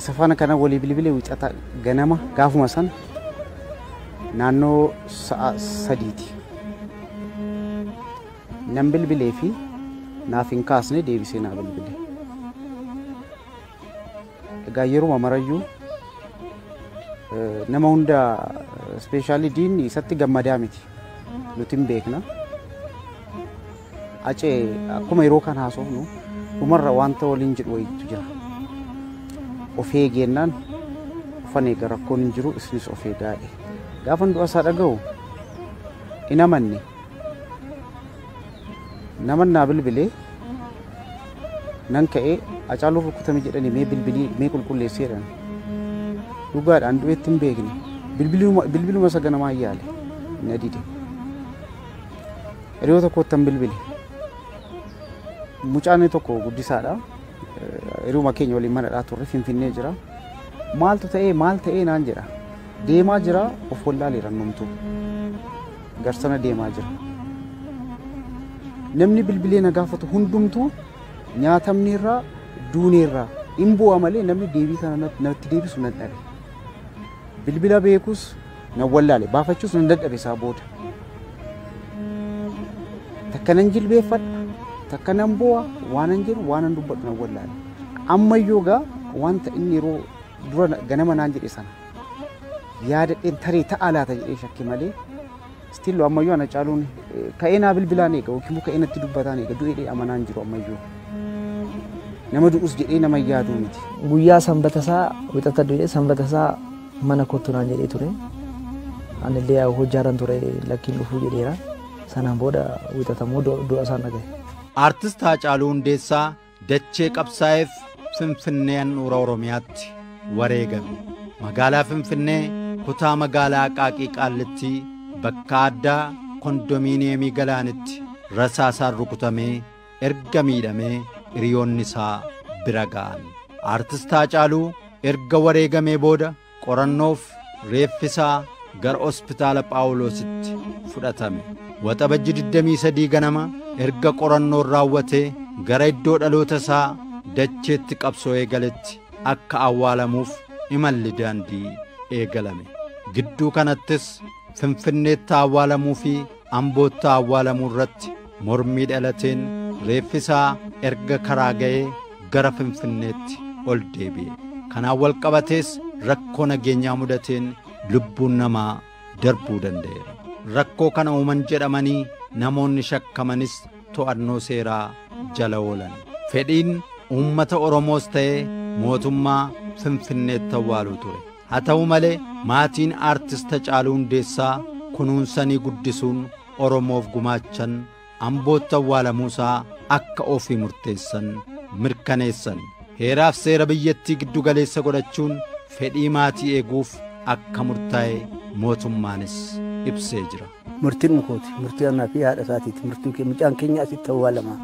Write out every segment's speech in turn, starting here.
Safana kana walii bilbilee wixata ganama gaafuma san naannoo sa'a 3ti. Nam bilbilee fi naaf hin kaasne deebisee naa bilbilee. Egaa yeruma marayyuu nama hunda specially diinni isatti gammadaa miti. Nuti hin beekna. Acee akkuma yeroo kan haasofnu dhumarra wanta waliin jedhu wayiitu jira. Of eegennaan uffanee gara rakkoon hin jiru isinis of eegaadhe. Gaafa du'a isaa dhaga'u hin amanne. Nama naa bilbilee nan ka'ee acaaluu rukutame jedhanii mee bilbilii mee qulqulleessee jedhan. Dhugaadhaan du'eetti hin beekne. Bilbiluma isa ganamaa yaale na dide. Yeroo tokkottan bilbile. Mucaan tokko guddisaadha. Yeruma keenya waliin manadhaa turre Finfinnee jira. Maaltu ta'ee naan jedha. Deemaa jira of wallaaleera numtu. Garsana deemaa jira. Namni bilbilee na gaafatu hundumtuu nyaatamneerraa duuneerraa hin bu'a malee namni deebii kana natti deebisu nan dhabe. Bilbila beekus na wallaale baafachuus nan dadhabe isaa booda. Takka nan jilbeeffadha. Takka nan bu'a waanan jiru waanan dubbadhu nan wallaale. Ammayyuu gaa wanta inni yeroo dura ganama naan jedhe sana yaadadheen tarii ta'a laata jedhee shakke malee still ammayyuu ana caaluun ka'ee naa bilbilaan eega yookiin ka'ee natti dubbataan eega du'ee amanaan jiru ammayyuu. Nama du'us jedhee nama yaaduu miti. Guyyaa sanbatasaa wixata du'ee sanbatasaa mana kottu naan jedhee ture. Anillee hojjaaran ture lakkiin dhufuu jedheera. Sanaan booda wixatamoo du'a isaan dhagaye. Artist Haacaaluu Hundeessaa dachee qabsaa'eef Finfinnee handhuura Oromiyaatti wareegame. Magaalaa Finfinnee kutaa magaalaa Qaaqii Qaallitti bakka addaa kondominiyeemii Galaanitti rasaasaan rukutamee erga miidhamee hiriyoonni isaa bira ga'an. Artist Haacaaluu erga wareegamee booda qorannoof reeffisaa gara hospitaala Phaawulositti fudhatame. Waxabajji 23 ganama erga qorannoon raawwatee gara iddoo dhaloota isaa dacheetti qabsoo eegaletti akka awwaalamuuf imalli daandii eegalame. Gidduu kanattis Finfinneetti awwaalamuu fi Ambootti awwaalamuu irratti mormii dhalateen reeffisaa erga karaa ga'ee gara Finfinneetti ol deebi'e. Kanaan wal qabatees rakkoo nageenyaa mudateen lubbuun namaa darbuu danda'eera. Rakkoo kana uuman jedhamanii namoonni shakkamanis to'annoo seeraa jala oolan. Fedhiin uummata Oromoos ta'ee mootummaa Finfinneetti awwaaluu ture. Haa ta'u malee maatiin artist Haacaaluu Hundeessaa kunuunsanii guddisuun Oromoof gumaachan Ambootti awwaalamuusaa akka ofii murteessan mirkaneessan. Heeraaf seera biyyattii giddu galeessa godhachuun fedhii maatii eeguuf akka murtaa'e mootummaanis ibsee jira. Murtiin mukooti. Murtii annaa fi haadha isaatiiti. Murtiin mucaan keenya asitti awwaalama.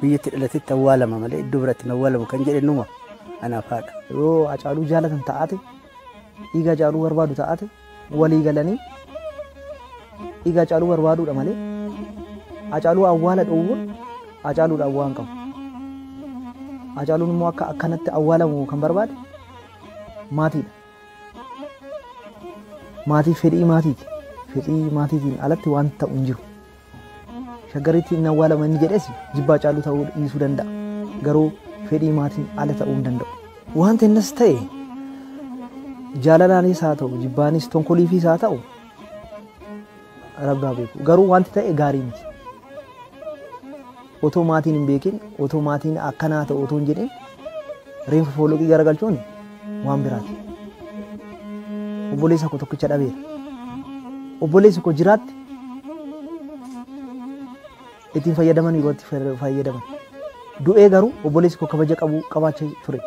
Biyyatti dhalatetti awwaalama malee iddoo biraatti awwaalamu kan jedhe numa anaaf haadha. Yoo Haacaaluu jaalatan ta'ate dhiiga Haacaaluu barbaadu ta'ate walii galanii dhiiga Haacaaluu barbaaduudha malee Haacaaluu awwaala dhoowwuun Haacaaluudha awwaan qabu. Haacaaluun immoo akka akkanatti awwaalamu kan barbaade maatiidha. Maatii fedhii maatiiti. Fedhii maatiitiin alatti waan ta'u hin jiru. Shaggaritti inni awwaalama inni jedhes jibbaa Haacaaluu ta'uu dhiisuu danda'a. Garuu fedhii maatiin ala ta'uu hin danda'u. Wanta innis ta'e jaalalaanis haa ta'u jibbaanis tonkoliifis haa ta'u rabbaa beeku. Garuu wanti ta'e gaarii miti. Otoo maatiin hin beekin otoo maatiin akkanaa ta'u otoo hin jedhin reenfa fooloqii garagalchuun waan biraati. Obboleessa koo tokkicha dhabeera. Obboleessi koo jiraatti ittiin fayyadaman yeroo itti fayyadaman. Du'ee garuu obboleessi koo kabaja qabaachaa ture.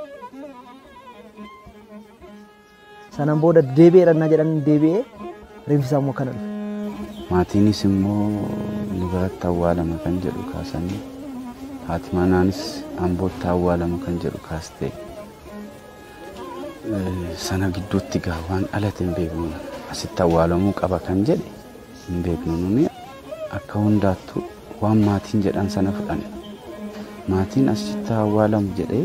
Sanaan booda deebi'eedhannaa jedhan deebi'ee reenfisaa immoo kana dhufe. Maatiinis immoo nu biratti awwaalama kan jedhu kaasanii haati manaanis Ambootti awwaalama kan jedhu kaastee sana gidduutti gaa waan dhalate hin beeknu asitti awwaalamuu qaba kan jedhe hin beeknu nuni akka hundaattu waan maatiin jedhan sana fudhanne maatiin asitti awwaalamu jedhee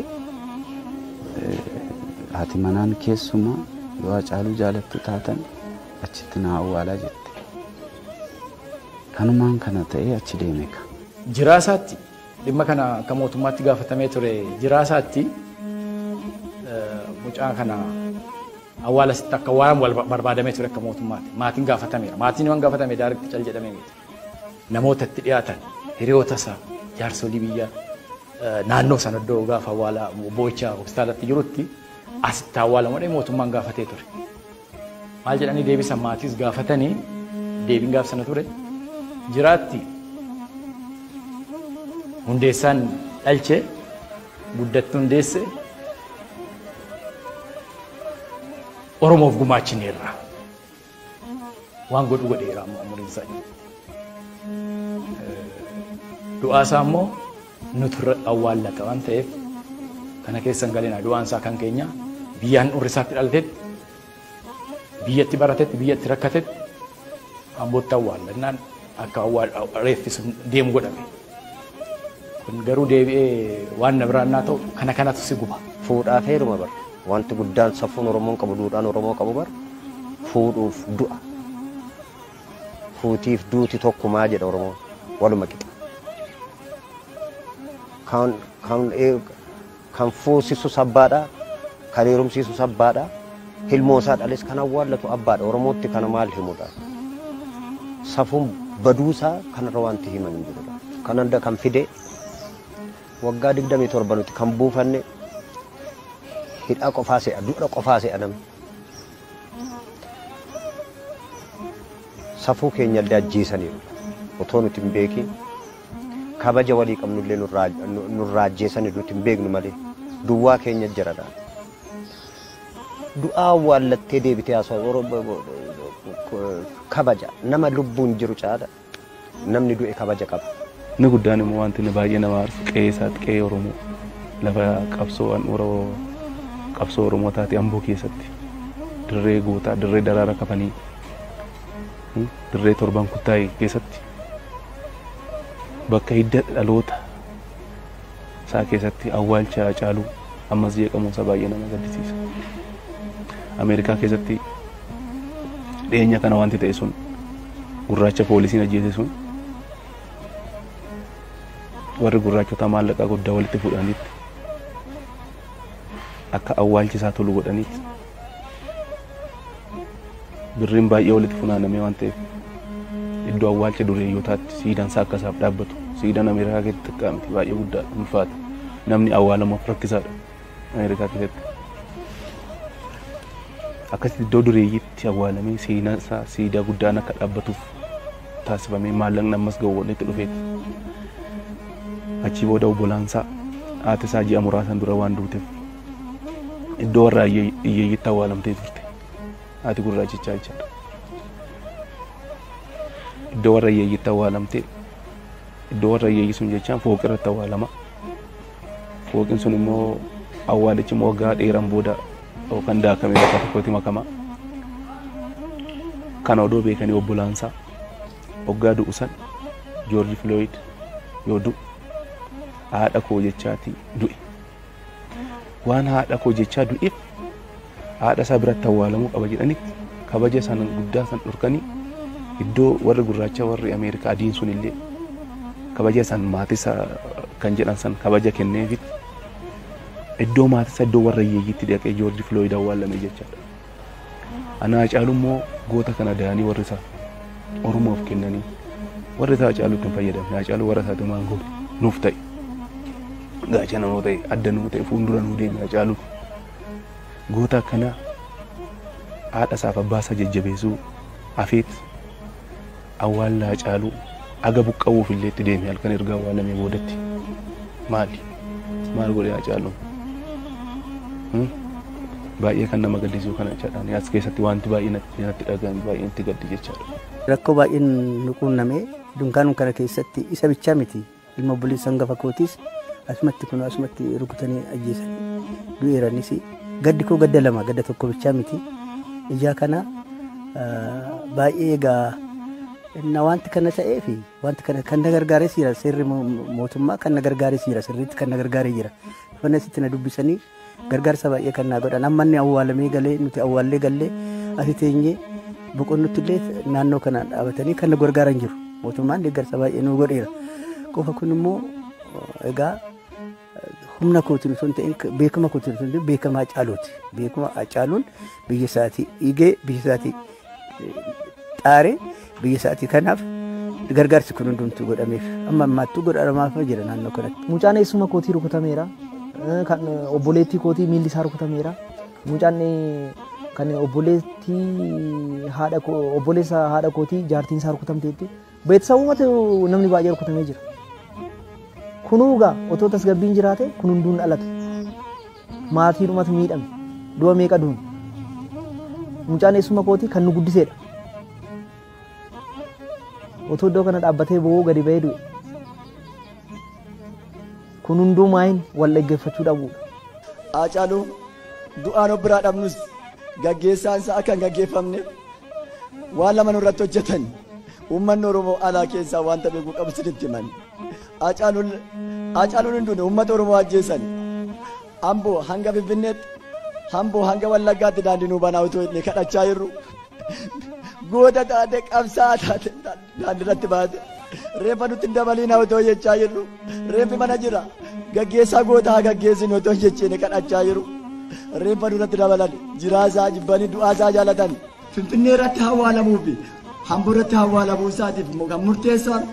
haati manaan keessumaa yoo Hacaaluu jaalattu taatan achitti naa awwaalaa jette. Kanumaan kana ta'ee achi deeme ka. Jiraasaatti dhimma kana akka mootummaatti gaafatamee ture jiraasaatti mucaa kana awwaala sitti akka waan wal barbaadamee ture akka mootummaatti maatiin gaafatameera. Maatiin waan gaafatame daariitti cal jedhamee miti. Namoota itti dhiyaatan hiriyoota isaa jaarsolii biyya naannoo sana iddoo gaafa awwaala boo'ichaa hospitaalatti jirutti asitti awwaalamuudha mootummaan gaafatee ture. Maal jedhanii deebisan maatiis gaafatanii deebiin gaafsana ture. Jiraatti hundeessaan dhalche guddattu hundeesse Oromoof gumaachineerra waan godhu godheera umuriin isaa jiru. Du'aa isaa immoo nutu awwaallata waan ta'eef kana keessan galina du'aan isaa kan keenya biyyaan urri isaatti dhalatetti biyyatti baratetti biyyatti rakkatetti ambootti awwaallannaan akka reeffisu deemu godhame. Kun garuu deebi'ee waan na biraan naa ta'u kana kanatu si guba. Fuudhaa fi heeruma bara. Wanti guddaan safuun Oromoon qabu duudhaan Oromoo qabu bara. Fuudhuuf du'a. Fuutiif duuti tokkumaa jedha Oromoon waluma qixa. Kan fuusisu sabbaadha. Kan heerumsiisu sabbaadha. Hilmoosaa dhales kan awwaallatu abbaadha. Oromootti kana maal himudha. Safuun baduusaa kanarra wanti himan hin jirudha. Kan hunda kan fide waggaa 27 nuti kan buufanne hidhaa qofaa se'a duudha qofaa se'a namni. Safuu keenya illee ajjeesaniiru otoo nuti hin beekin kabaja walii qabnullee nurraa ajjeesanii nuti hin beeknu malee duwwaa keenya jiradha. Du'aa awwaallattee deebitee haasawaa kabaja nama lubbuun jiru caala namni du'e kabaja qaba. Inni guddaan immoo wanti baay'ee nama aarsu qe'ee isaatti qe'ee Oromoo lafa qabsoo Oromoo taate Amboo keessatti dirree gootaa dirree daraara kafanii dirree torban kuttaa'e keessatti bakka hidda dhaloota isaa keessatti awwaalcha Hacaaluu ammas jeeqamuusa baay'ee nama gaddisiisa. Ameerikaa keessatti dhiyeenya kana wanti ta'e sun gurraacha poolisiin ajjeese sun warri gurraachota maallaqa guddaa walitti fuudhaniitti akka awwaalchi isaa tolu godhaniitti birriin baay'ee walitti funaanamee waan ta'eef iddoo awwaalcha dureeyyotaatti siidaan isaa akka isaaf dhaabbatu siidaan Ameerikaa keessatti xiqqaa miti baay'ee guddaa ulfaata namni awwaalamuuf rakkisaadha Ameerikaa keessatti. Akkasitti iddoo dureeyyiitti awwaalamee seenaa isaa siidaa guddaan akka dhaabbatuuf taasifamee maallaqni ammas ga'u walitti dhufeetti. Achi booda obbolaansaa haati isaa ji'a muraasan dura waan duuteef iddoo warra hiyyeeyyiitti awwaalamtee turte haati gurraachichaa jechaadha. Iddoo warra hiyyeeyyiitti awwaalamtee iddoo warra hiyyeeyyii sun jechaan fooqi irratti awwaalama. Fooqiin sun immoo awwaalichi immoo waggaa dheeraan booda yookaan daakamee bakka tokkotti makama. Kana odoo beekanii obbolaansaa waggaa du'u san Joorji Filooyid yoo du'u haadha koo jechaati du'e. Waan haadha koo jechaa du'eef haadha isaa biratti awwaalamuu qaba jedhanitti kabaja sana guddaa san dhorkanii iddoo warri gurraacha warri Ameerikaa adiin sun illee kabaja san maatisa kan jedhan san kabaja kenneefit iddoo maatisa iddoo warra hiyyeeyyiitti dhaqee Joorji Filooyid awwaalame jechaadha. Ana Hacaaluu immoo goota kana dayanii warri isaa Oromoof kennanii warri isaa Hacaaluutti hin fayyadamne Hacaaluu warra isaati maangoo nuuf ta'e. Gaacha namoo ta'e adda nuu ta'e fuuldura nuu deeme Hacaaluu goota akkanaa haadha isaaf abbaa isaa jajjabeessuu afeet awwaalla Hacaaluu aga buqqa'uuf illee itti deeme halkan erga awwaalamee boodatti maal godhe Hacaaluun baay'ee kan nama gaddisiisu kana jechaadhaan as keessatti wanti baay'ee natti dhagahame baay'ee itti gaddi jechaadha. Rakkoo baay'een nu quunname dunkaanuma kana keessatti isa bichaa miti ilma obboleessa hangafa kootiis asumatti kun asumatti rukutanii ajjeesanii du'eeranis gaddi koo gadda lama gadda tokko bichaa miti ijaa kana baay'ee egaa na wanti kana ta'ee fi wanti kana kan na gargaaree jira seerri mootummaa kan na gargaaree jira sirriitti kan na gargaaree jira fanasitti na dubbisanii gargaarsa baay'ee kan naa godhan ammanni awwaalamee galee nuti awwaallee gallee asii teenyee boqonnutti illee naannoo kanaan dhaabatanii kan nu gargaaran jiru mootummaan deeggarsa baay'ee nu godheera qofa kun immoo egaa humna kootiin sun ta'in beekama kootiin sun beekama Hacaaluuti beekama Hacaaluun biyya isaatii dhiigee biyya isaatii xaaree biyya isaatii kanaaf gargaarsi kun hundumtuu godhameef amma ammaattuu godhamaaf jira naannoo kanatti. Mucaan eessuma kootii rukutameera. Kan obboleettii kootii miilli isaa rukutameera. Mucaan kan obboleessa haadha kootii jaartiin isaa rukutamteetti. Beeksisawumatti namni baay'ee rukutamee jira. Kunuu egaa otoo tasgabbiin jiraate kun hunduun dhalata. Maatiin uumata miidhame. Du'a meeqa duun. Mucaan eessuma kootii kan nu guddiseedha. Otoo iddoo kana dhaabbatee bo'oo gadi ba'ee du'e. Kun hunduu maayin wal dhaggeeffachuu dhabuudha. Hacaaluu du'aan of biraa dhabnus gaggeessaan isaa akka hin gaggeeffamne waan lama nurratti hojjetan uummanni Oromoo alaa keessaa wanta beekuu qabu sinitti himan. Hacaaluun hunduun uummata Oromoo ajjeesan Amboo hanga Finfinneetti Amboo hanga Wallaggaatti daandii nuu banaa otoo inni kadhachaa jirru goota taate qabsaa taate daandii irratti baate reeffa nutti hin dabaliin otoo jechaa jirru reeffi mana jira gaggeessaa goota haa gaggeessin otoo jechine kadhachaa jiru reeffa nurratti dabalan jiraasaa jibbanii du'aasaa jaalatan Finfinnee irratti hawwaalamuufi Amboo irratti hawwaalamuu isaatiif kan murteessan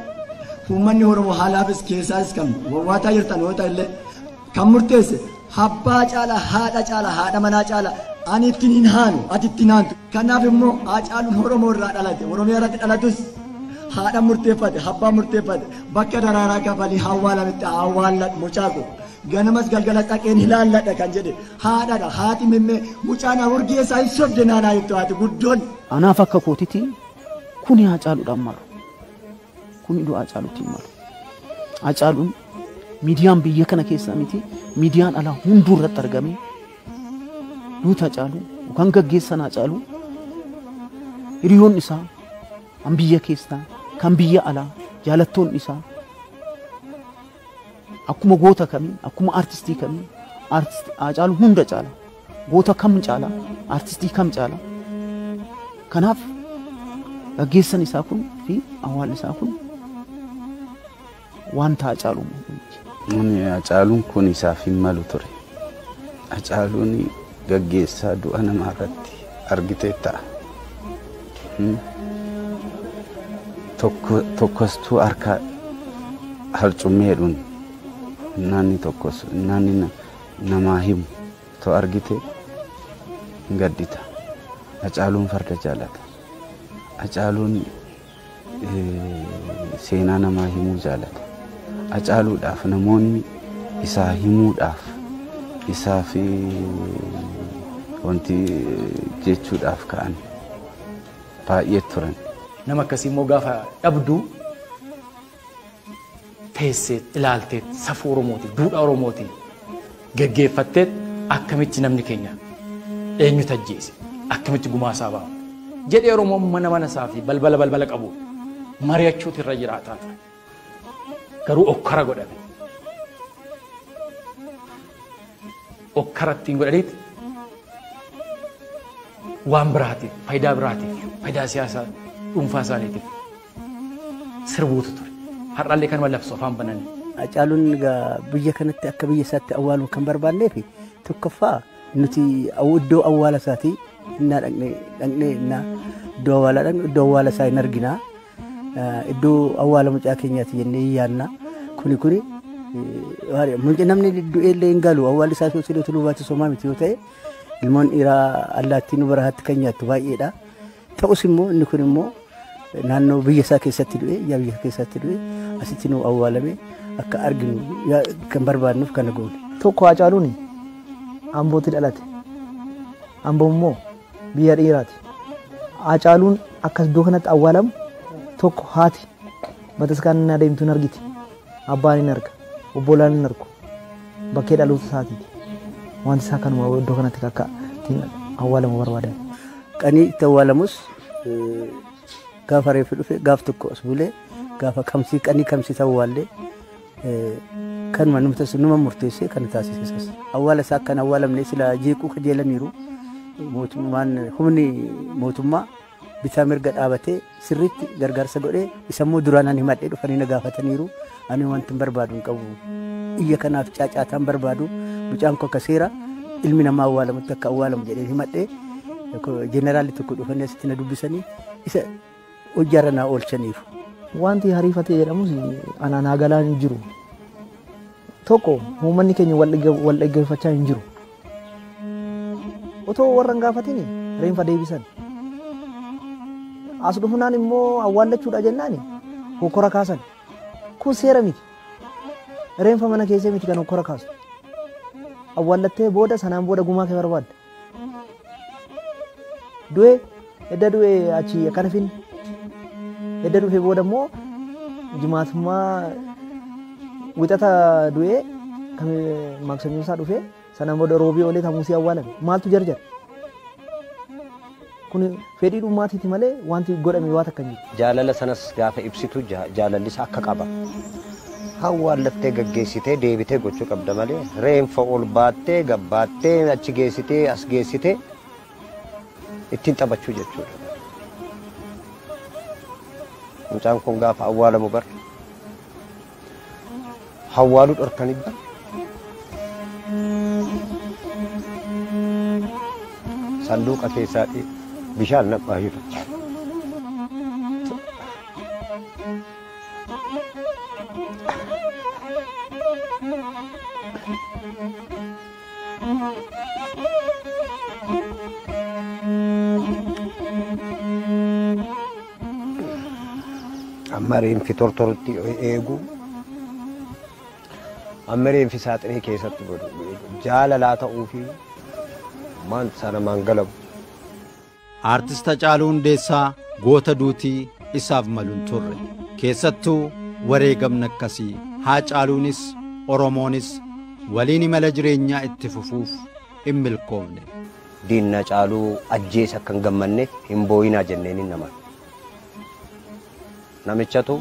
uummanni Oromoo haalaafis keessaas kan wawwaataa jirtan yoo ta'e illee kan murteesse abbaa caala haadha manaa caala ani ittiin hin haanu ati ittiin haantu kanaaf immoo Hacaaluun Oromoo irraa dhalate Oromiyaa irratti dhalatus haadha murteeffate abbaa murteeffate bakka daraaraa kafalii hawwaalametti hawwaalladhu mucaako ganamas galgala dhaqeen ilaalladha kan jedhe haadhadha haati mimmee mucaan hurgee isaa hin sobde naanaa jettu haati guddoon. Anaaf akka kootitti kuni Hacaaluudhaan malu kuni du'a Hacaaluutiin malu Hacaaluun miidiyaan biyya kana keessaa miti miidiyaan alaa hunduu irratti argame duuta Hacaaluu kan gaggeessan Hacaaluu hiriyoon isaa kan biyya keessaa kan biyya alaa jaalattoon isaa akkuma goota kamii akkuma artistii kamii Hacaaluu hunda caala goota kam caala artistii kam caala kanaaf gaggeessan isaa kun fi awwaalli isaa kun wanta Hacaaluu Nuni Hacaaluun kun isaaf hin malu ture. Hacaaluun gaggeessaa du'a namaa irratti argitee ta'a. Tokkostuu harka harcummeedhuun naanni namaa himu to argite gaddita. Hacaaluun farda jaalata. Hacaaluun seenaa namaa himuu jaalata. Hacaaluudhaaf namoonni isaa himuudhaaf isaa fi wanti jechuudhaaf ka'an baay'ee turan. Nama akkasii immoo gaafa dhabdu teessee ilaaltee safuu Oromootiin duudhaa Oromootiin gaggeeffatteet akkamitti namni keenya eenyutu ajjeese akkamitti gumaasaa ba'a jedhee Oromoon mana isaa fi balbala qabu mari'achuutu irra jiraataa ture. Garuu okkara godhame. Okkara ittiin godhaniit waan biraatiif faayidaa siyaasaa dhuunfaa isaaniitiif sirbuutu ture. Har'aallee kanuma labsu afaan bananii. Hacaaluun biyya kanatti akka biyya isaatti awwaaluu kan barbaannee fi tokkoffaa nuti iddoo awwaala isaatii innaa dhaqnee iddoo awwaala isaa hin arginaa. Iddoo awwaala mucaa keenyaati jennee yaadna kuni namni du'eellee hin galu awwaalli isaa sosii tuluu baachisomaa miti yoo ta'e ilmoon dhiiraa allaattii nu baraatti kan nyaattu baay'eedha. Ta'us immoo inni kun immoo naannoo biyya isaa keessatti du'e biyya keessatti du'e asitti nu awwaalame akka arginu kan barbaadnuuf kana goone. Tokko Hacaaluun Ambootti dhalate. Amboo immoo biyya dhiiraati. Hacaaluun akkas iddoo kanatti awwaalamu tokko haati bataskaana adeemtu hin argiti abbaan hin arga obbolaan hin argu bakkee dhaloota isaatiiti wanti isaa kanuma iddoo kanatti akka ittiin awwaalamu barbaadan. Qanii itti awwaalamus gaafa reeffi dhufe gaaf tokko as bulee gaafa qanii kamsii awwaallee kan manumtas numa murteessee kan taasisas awwaala isaa kan awwaalamne sila jeequu kajeelaniiru mootummaan humni mootummaa bitaa mirga dhaabatee sirriitti gargaarsa godhee isammoo duraan ani himadhee dhufanii na gaafataniiru ani wanti barbaadu hin qabu iyya kanaaf caacaataan barbaadu mucaan koo akka seera ilmi namaa awwaalamutti akka awwaalamu jedhee himadhee jeneraalli tokko dhufanii asitti na dubbisanii isa hojjaarra naa oolchaniiru. Wanti hariifatee jedhamus anaan hagalaan hin jiru. Tokko uummanni keenya wal dhaggeeffachaa hin jiru. Otoo warra hin gaafatin reenfa deebisan. As dhufunaan immoo awwaallachuudha jennaani hokkora kaasan. Kun seera miti. Reenfa mana keessee miti kan hokkora kaasu. Awwaallattee booda sanaan booda gumaa kee barbaadda. Du'ee edda du'ee achi akkana finne. Edda dhufee booda immoo jimaatummaa wixata du'ee kan maksanyuu isaa dhufee sanaan booda roobii olee tamusii awwaalame maaltu jarjara. Kun fedhii dhummaatiiti malee wanti godhame waa takka hin jiru. Jaalala sanas gaafa ibsitu jaalalli isaa akka qaba. Awwaallattee gaggeessitee deebitee gochuu qabda malee reenfa ol baattee gabbaattee achi geessitee as geessitee ittiin taphachuu jechuudha. Mucaan kun gaafa awwaalamu bar hawwaaluu dhorkanii bar sanduuqa keessaatii bishaan naqaa jiru. Amma reenfi tortorutti eegu amma reenfi saaxinii keessatti godhu jaalalaa ta'uu fi maan sana maangalabu. Artist Hacaaluu Hundeessaa goota duutii isaaf maluun turre keessattuu wareegamni akkasii Hacaaluunis Oromoonis waliin imala jireenyaa itti fufuuf hin milkoomne. Diinni Hacaaluu ajjeesa akka hin gammanneef hin booyinaa jenneen hin naman. Namichatu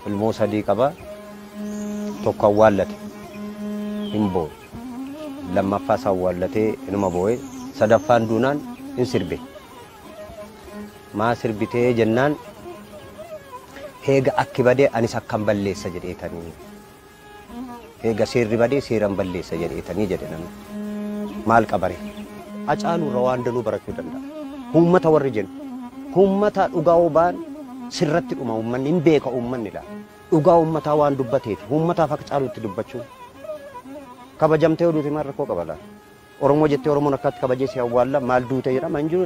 ilmoo sadii qaba tokko awwaallate hin booye lammaffaas awwaallatee inuma booye sadaffaan duunaan hin sirbe maa sirbitee jennaan heega akki badee anis akkan balleessa jedheetanii heega seerri badee seeran balleessa jedheetanii jedhe namni maal qabare Hacaaluu irraa waan danuu barachuu danda'a uummata warri jennu uummata dhugaa obaan sirratti dhuma uummanni hin beeka uummanni laa dhugaa uummataa waan dubbateef uummataaf akka Hacaaluutti dubbachuu kabajamtee oduuti maal rakkoo qaba laa Oromoo jettee Oromoon akkatti kabajee si awwaalla maal duute jedhama hin jiru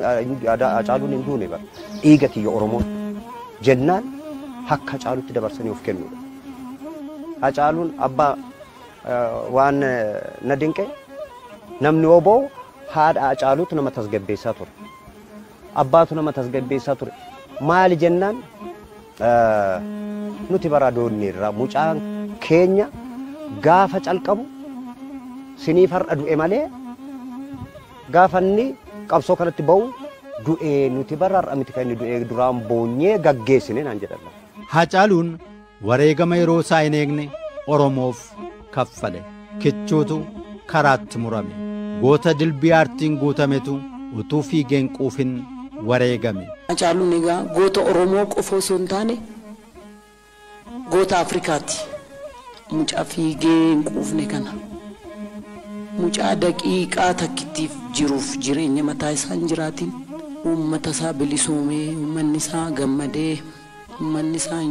Hacaaluun hin duune bara dhiiga kiyya Oromoon jennaan akka Hacaaluutti dabarsanii of kennuudha. Hacaaluun abbaa waan na dinqe namni oboo haadha Hacaaluutu nama tasgabbeessaa ture abbaatu nama tasgabbeessaa ture. Maali jennaan nuti bara doonni irraa mucaan keenya gaafa calqabu siniif har'a du'e malee gaafa inni qabsoo kanatti ba'u du'e nuti bara har'a miti kan inni du'e duraan boonyee gaggeessine naan jedhan. Hacaaluun wareegama yeroo isaa hin eegne Oromoof kaffale kichuutu karaatti murame goota dilbii aartiin guutametu utuu fiigeen quufin wareegame. Hacaaluun egaa goota Oromoo qofa osoo hin taane goota Afrikaati. Mucaa fiigee hin quufne kana. Mucaa daqiiqaa takkittiif jiruuf jireenya mataa isaa hin jiraatin. Uummata isaa bilisoomee, uummanni isaa gammadee, uummanni isaa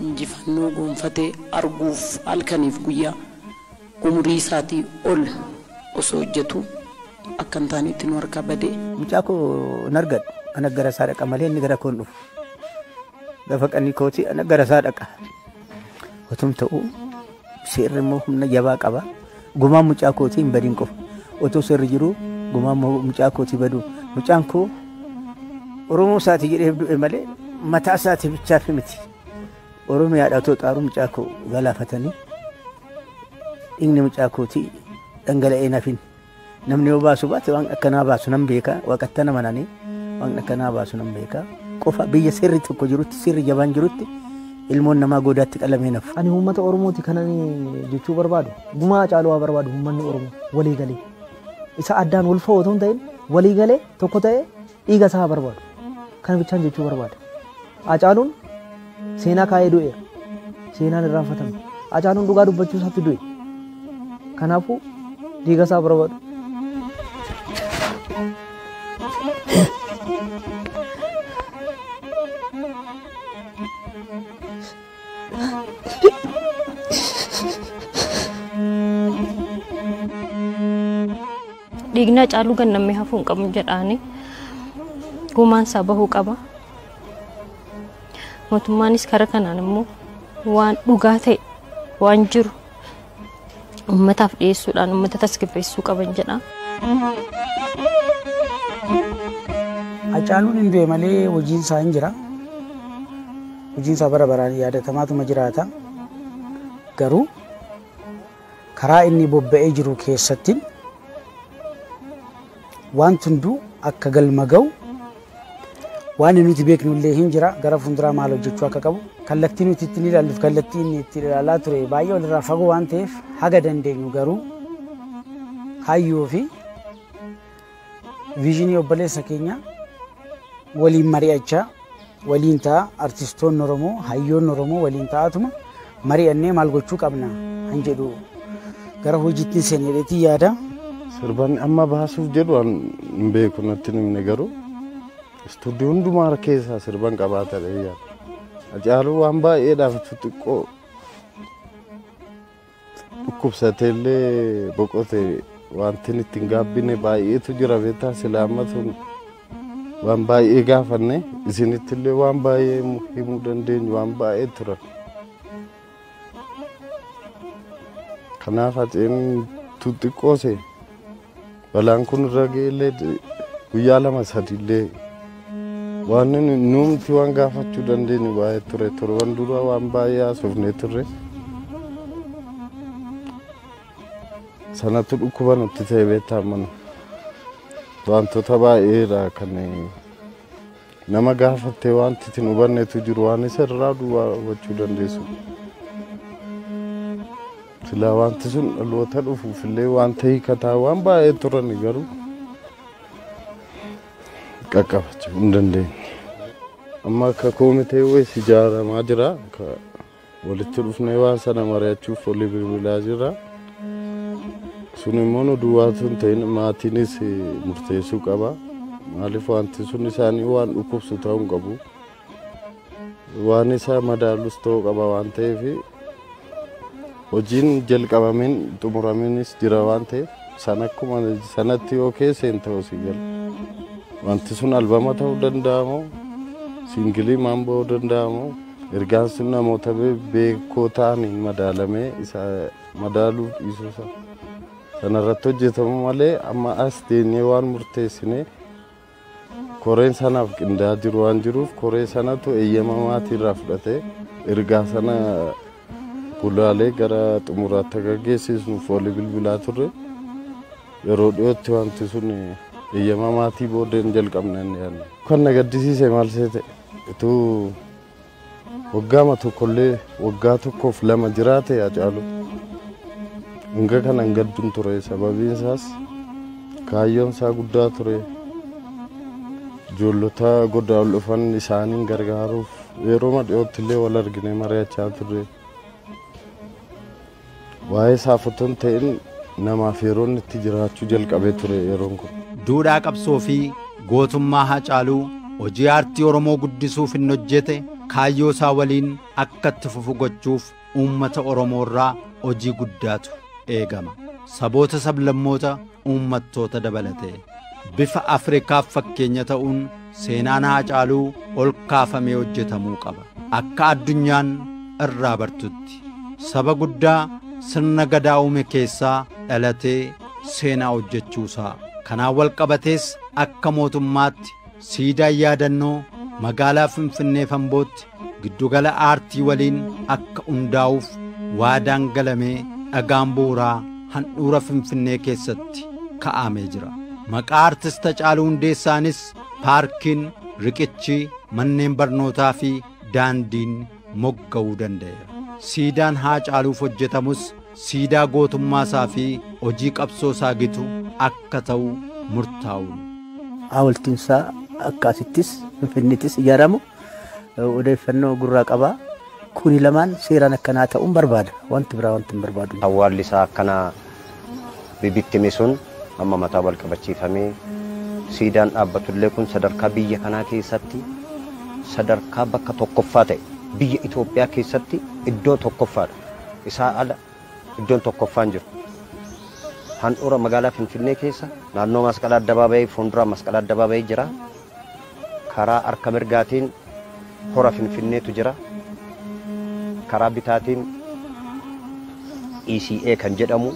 injifannoo gonfatee arguuf halkaniif guyyaa umurii isaatii ol osoo hojjetu akka hin taanetti nu harkaa badee. Mucaa koo nargadhu. Ana gara isaa dhaqa malee inni gara koon dhufu. Gaafa qanii kooti ana gara isaa dhaqa. Otum ta'u seerri immoo humna jabaa qaba. Gumaan mucaa kootii hin badin qofa. Otoo seerri jiru gumaan mucaa kootii badu. Mucaan koo Oromoo isaati jedhee du'e malee mataa isaati bichaaf miti. Oromiyaadhaa otoo xaaruu mucaa koo galaafatanii dhiigni mucaa kootii dhangala'ee nafin. Namni yoo baasu baate waan akkanaa baasu nan beeka waaqatta nama nanii waan akkanaa baasu nan beeka qofa biyya sirri tokko jirutti sirri jabaan jirutti ilmoon namaa goodaatti qalamee nafu. Ani uummata Oromooti kanan jechuu barbaadu. Gumaa Hacaaluu haa barbaadu uummanni Oromoo walii galee. Isa addaan wal fa'oo otoo hin ta'in walii galee tokko ta'ee dhiiga isaa haa barbaadu. Kana bichaan jechuu barbaada. Hacaaluun seenaa kaa'ee du'eera. Seenaan irraanfatame. Hacaaluun dhugaa dubbachuu isaatti du'e. Kanaafuu dhiiga isaa barbaadu. Dhiigni Hacaaluu gannamee hafuu hin qabu jedhaani gumaan isaa bahuu qaba. Mootummaanis karaa kanaan immoo waan dhugaa ta'e waan jiru uummataaf dhiyeessuudhaan uummata tasgabbeessuu qaban jedha. Hacaaluun hin du'e malee hojiin isaa hin jira. Hojiin isaa bara baraan yaadatamaatuma jiraata. Garuu karaa inni bobba'ee jiru keessatti waan hunduu akka galma ga'u waan nuti beeknu illee hin jira. Gara fuulduraa maal hojjechuu akka qabu kallattii nuti ittiin ilaalluuf kallattii inni itti ilaalaa ture baay'ee walirraa fagoo waan ta'eef haga dandeenyu garuu hayyoo fi viizinii obboleessa keenya waliin mari'achaa waliin ta'a artistoonni Oromoo hayyoonni Oromoo waliin ta'atuma mari'annee maal gochuu qabna han jedhu gara hojiitti seeneetii yaada. Sirban amma baasuuf jedhu an hin beeku natti himne garuu istuudiyoo hundumaa keessaa sirban qabaata yaada. Hacaaluu waan baay'eedhaaf xixiqqoo dhukkubsateellee boqote wanti ittiin gaabbine baay'eetu jira beektaa silaammatuun waan baay'ee gaafanne isinittillee waan baay'ee himuu dandeenyu waan baay'ee turan. Kanaaf haceen xixiqqoose balaan kun irra ga'ellee guyyaa lama sadiillee waan nuti waan gaafachuu dandeenyu baay'ee ture torban dura waan baay'ee haasofnee turre sanatu dhukkuba nutti ta'e beektaa mana wantoota baay'eedha kan nama gaafattee wanti itti hubanneetu jiru waan isa irraa duwwaa hubachuu dandeessu. Silaa wanti sun dhaloota dhufuufillee wanta hiikataa waan baay'ee turan garuu qaqqabachuu hin dandeenye. Amma akka koomitee wayii ijaaramaa jira. Walitti dhufnee waan sana mari'achuuf walii bilbilaa jira. Sun immoo nu duwwaatu hin ta'in maatiinis murteessuu qaba. Maaliif wanti sun isaanii waan dhukkubsu ta'uu hin qabu. Waan isaa madaalus ta'uu qaba waan ta'eef hojiin jalqabameen xumuramiinis jira waan ta'eef sana akkuma sanatti yoo keesseen ta'uu si gala. Wanti sun albama ta'uu danda'amu singilii maan ba'uu danda'amu ergaan sun namoota beekoo ta'aniin madaalamee isa madaaluuf dhiisuusa. Sanarratti hojjetamu malee amma as teenyee waan murteessine koreen sanaaf qindaa'aa jiru waan jiruuf koree sanatu eeyyama maatiirraa fudhatee ergaa sana gulaalee gara xumuraatti gaggeessisuuf walii bilbilaa turre yeroo dhiyootti wanti sun eeyyama maatii booddeen jalqabna inni yaadne. Kan na gaddisiise maal seete ituu waggaama tokkollee waggaa tokkoof lama jiraate Hacaaluu hanga kanan gadduun ture sababiin isaas kaayyoon isaa guddaa ture. Ijoollota godaal dhufan isaaniin gargaaruuf yeroo dhiyootti illee wal argine mari'achaa turre. Waa'ee saafotoon ta'in namaaf yeroon itti jiraachuu jalqabee ture yeroon kun. Duudhaa qabsoo fi gootummaa Hacaaluu hojii aartii Oromoo guddisuuf hin hojjete kaayyoo isaa waliin akka itti fufu gochuuf uummata Oromoo irraa hojii guddaatu eegama. Saboota sablammoota uummattoota dabalatee bifa Afrikaaf fakkeenya ta'uun seenaan Hacaaluu ol kaafamee hojjetamuu qaba. Akka addunyaan irraa bartutti saba guddaa sirna gadaa uume keessaa dhalatee seenaa hojjechuusaa kanaan wal qabatees akka mootummaatti siidaan yaadannoo magaalaa Finfinnee Fambootti giddugala aartii waliin akka hundaa'uuf waadaan galamee dhagaan bu'uuraa handhuura Finfinnee keessatti ka'amee jira. Maqaa aartist Hacaaluu Hundeessaanis paarkiin, riqichi, manneen barnootaa fi daandiin mogga'uu danda'eera. Siidaan Haacaaluuf hojjetamus siidaa gootummaasaa fi hojii qabsoo isaa gitu akka ta'u murtaa'uun. Hawaltiinsaa akkasittis Finfinneettis ijaaramu odeeffannoo gurraa qabaa. Kuni lamaan seeraan akkanaa ta'uun barbaada. Wanti biraa wanti hin barbaadu. Awwaalli isaa akkanaa bibittime sun amma mataa wal qabachiifamee siidaan dhaabbatullee kun sadarkaa biyya kanaa keessatti sadarkaa bakka tokkoffaa ta'e biyya Itoophiyaa keessatti iddoo tokkoffaadha. Isaa ala iddoon tokkoffaan jiru. Handhuura magaalaa Finfinnee keessa naannoo masqalaa addabaabayii fuuldura masqalaa addabaabayii jira. Karaa harka mirgaatiin hora Finfinneetu jira. Karaa bitaatiin ECA kan jedhamu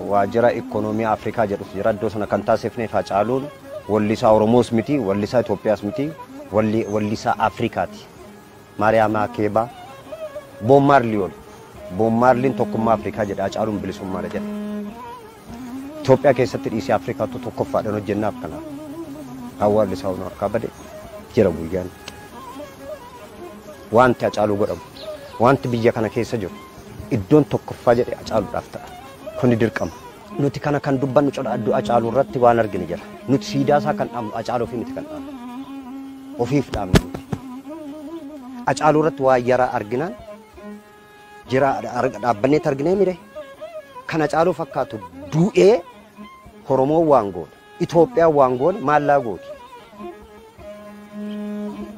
waajjira ikoonoomii Afrikaa jedhutu jira. Iddoo sana kan taasifneef Haacaaluun wallisaa Oromoos miti, wallisaa Itoophiyaas miti, wallisaa Afrikaati. Maariyaam Akeebaa Boon Maarliyoon. Boon Maarliin tokkummaa Afrikaa jedha. Haacaaluun bilisummaadha jedha. Itoophiyaa keessatti dhiisii Afrikaatu tokkoffaadhaan hojjennaaf kana. Awwaalli isaa hunda harkaa bade jira guyyaan. Wanti Haacaaluu godhamu. Wanti biyya kana keessa jiru iddoon tokkoffaa jedhee Haacaaluudhaaf ta'a. Kuni dirqama. Nuti kana kan dubbannu cola Haacaaluu irratti waan arginu jira. Nuti siidaa isaa kan dhaabnu Haacaaluu fi miti kan dhaabnu. Ofiif dhaabnu nuti. Haacaaluu irratti waa yaraa arginaan jira dhaabbanneet arginee mire. Kan Haacaaluu fakkaatu du'ee Oromoo waan goone, Itoophiyaa waan goone maallaa gooti.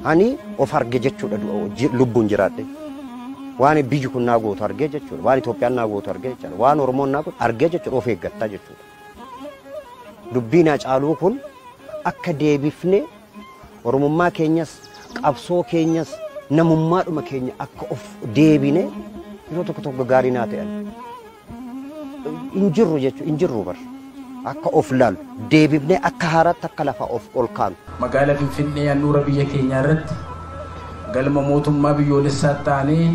Ani of arge jechuudha lubbuun jiraadhe. Waan biyyi kun naa gootu argee jechuudha. Waan Itoophiyaan naa gootu argee jechuudha. Waan Oromoon naa gootu argee jechuudha of eeggattaa jechuudha. Dubbiin Haacaaluu kun akka deebifne Oromummaa keenyas qabsoo keenyas namummaadhuma keenya akka of deebine yeroo tokko gaarii naa ta'an. Injirru jechuudha injirru bar. Akka of laalu deebifne akka haaraatti akka lafa of ol kaanu. Magaalaa Finfinnee handhuura biyya keenyaa irratti galma mootummaa biyyoolessaa ta'anii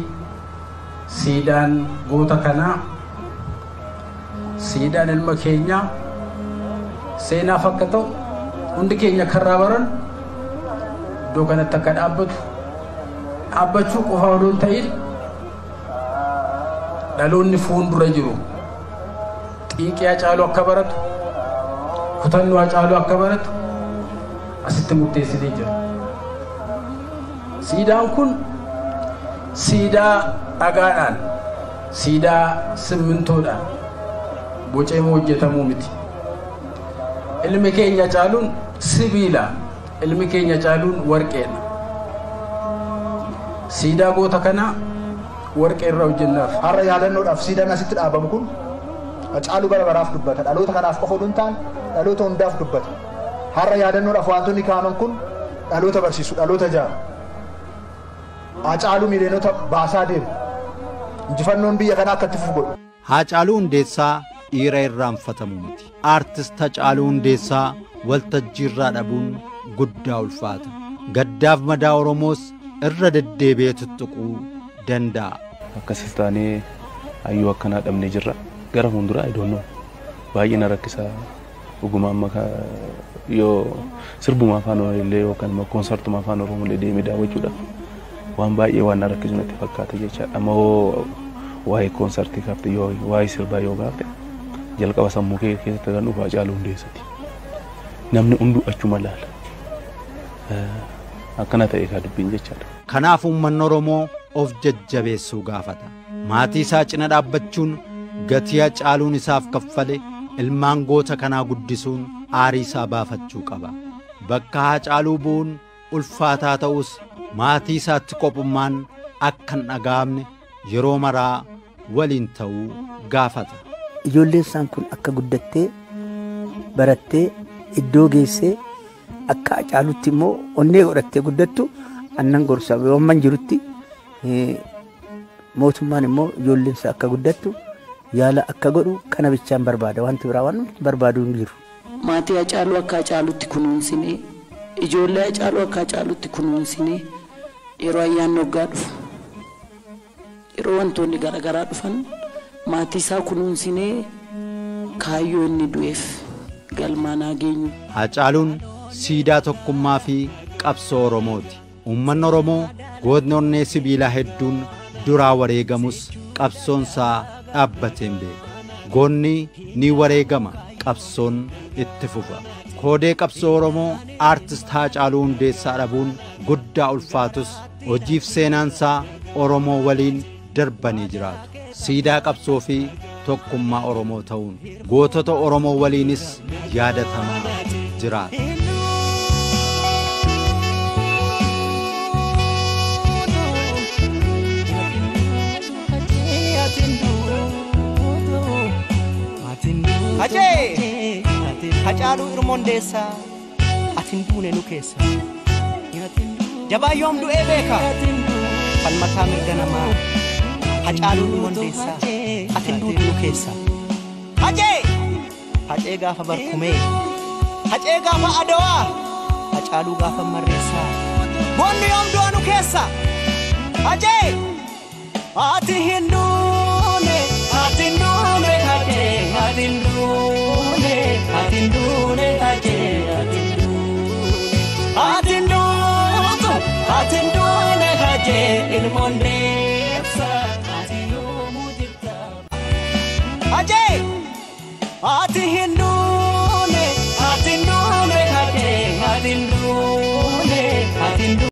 siidaan goota kanaa siidaan ilma keenyaa seenaaf akka ta'u hundi keenya karraa baran iddoo kanatti akka dhaabbachuu qofa odoo hin ta'in dhaloonni fuuldura jiru xiiqii Haacaaluu akka baratu kutannoo Haacaaluu akka baratu asitti murteessinee jira. Siidaan kun siidaa dhagaadhaan, siidaa simmintoodhaan boceemee hojjetamuu miti. Ilmi keenya Haacaaluun sibiila, ilmi keenya Haacaaluun warqeedha. Siidaa goota kanaa warqee irraa hojjennaaf. Har'a yaadannoodhaaf siidaan asitti dhaabamu kun Haacaaluu bara baraaf dubbata. Dhaloota kanaaf qofa osoo hin taane dhaloota hundaaf dubbata. Har'a yaadannoodhaaf wantoonni kaa'aman kun dhaloota barsiisu, dhaloota jaaru. Haacaaluu miileenota baasaa deemu. Injifannoon biyya kanaa akka itti fufu godhu. Haacaaluu Hundeessaa dhiira irraanfatamu miti. Aartist Haacaaluu Hundeessaa waltajjii irraa dhabuun guddaa ulfaata. Gaddaaf madaa Oromoos irra deddeebi'ee tuttuquu danda'a. Akkasis taanee hayyuu akkanaa dhabnee jirra. Gara fuulduraa idoonnoo baay'ee na rakkisaa dhuguma amma yoo sirbuma afaan Oromoo yookaan immoo koonsartuma afaan Oromoo deemee daawwachuudhaaf waan baay'ee waan na rakkisu natti fakkaata jechaadha. Amma waa'ee koonsartii kaafte yoo waa'ee sirbaa yoo gaafte jalqaba sammuu kee keessatti kan dhufu Haacaaluu Hundeessaati. Namni hunduu achuma laala. Akkana ta'e kaa dubbiin jechaadha. Kanaaf uummanni Oromoo of jajjabeessuu gaafata. Maatii isaa cina dhaabbachuun gatii Haacaaluun isaaf kaffale ilmaan goota kanaa guddisuun aarii isaa baafachuu qaba. Bakka Haacaaluu bu'uun ulfaataa ta'us maatii isaatti qophummaan akka hin dhaga'amne yeroo maraa waliin ta'uu gaafata. Ijoolleen isaan kun akka guddattee barattee iddoo geessee akka Haacaaluutti immoo onnee godhattee guddattu annan gorsa yoomman jirutti mootummaan immoo ijoolleen isaa akka guddattu yaala akka godhu kana bichaan barbaada. Wanti biraa waan barbaadu hin jiru. Maatii Haacaaluu akka Haacaaluutti kunuunsinee ijoollee Haacaaluu akka Haacaaluutti kunuunsinee yeroo ayyaanni waggaa dhufu yeroo wantoonni garaagaraa dhufan maatii isaa kunuunsinee kaayyoo inni du'eef galmaan haa geenyu. Haacaaluun siidaa tokkummaa fi qabsoo Oromooti. Uummanni Oromoo gootnonnee sibiilaa hedduun duraa wareegamus qabsoonsaa dhaabbateen beeku. Goonni ni wareegama, qabsoon itti fufa. Koodee qabsoo Oromoo aartist Haacaaluu Hundeessaa dhabuun guddaa ulfaatus hojiif seenaansaa Oromoo waliin darbanii jiraatu. Siidaa qabsoo fi tokkummaa Oromoo ta'uun gootota Oromoo waliinis yaadatamaa jiraata. Ajee Haacaaluu Hundeessaa atin duune nu keessa jabaa yoom du'ee beeka falmataa mirga namaa Haacaaluu Hundeessaa atin duute nu keessa Hacee gaafa barkumee Hacee gaafa Adawaa Haacaaluu gaafa Marreessaa goonni yoom du'a nu keessa ati hin duune Hacee atin duune Hacee ilma hundeessaa ati yoomuu jirta Hacee ati